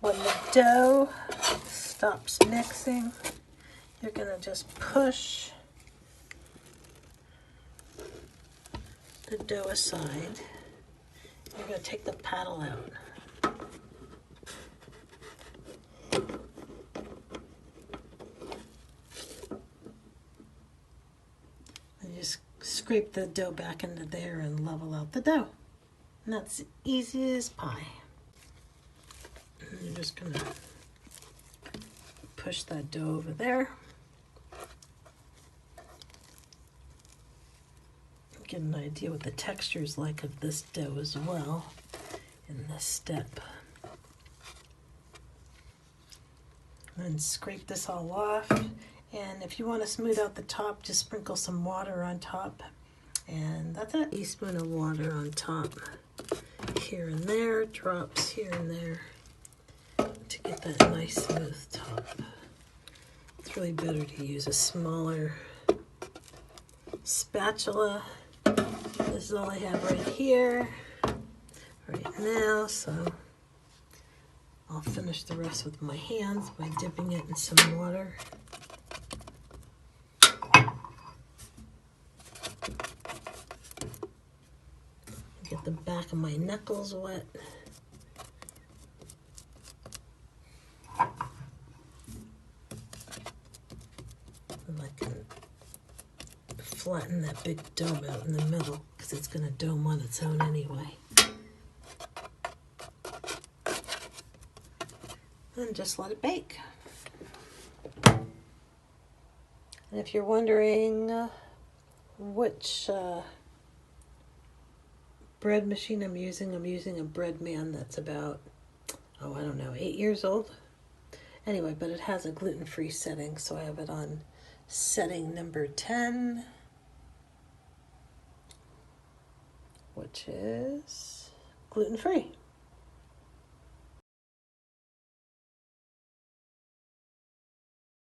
When the dough stops mixing, you're going to just push the dough aside. You're going to take the paddle out. And just scrape the dough back into there and level out the dough. And that's easy as pie. And you're just going to push that dough over there. Get an idea what the texture is like of this dough as well in this step. And scrape this all off. And if you want to smooth out the top, just sprinkle some water on top. And that's it. A teaspoon of water on top. Here and there, drops here and there to get that nice smooth top. It's really better to use a smaller spatula. This is all I have right here, right now, so I'll finish the rest with my hands by dipping it in some water. Get the back of my knuckles wet. And I can flatten that big dome out in the middle because it's going to dome on its own anyway. And just let it bake. And if you're wondering which bread machine I'm using a Bread Man that's about, I don't know, 8 years old. Anyway, but it has a gluten-free setting, so I have it on setting number 10, which is gluten-free.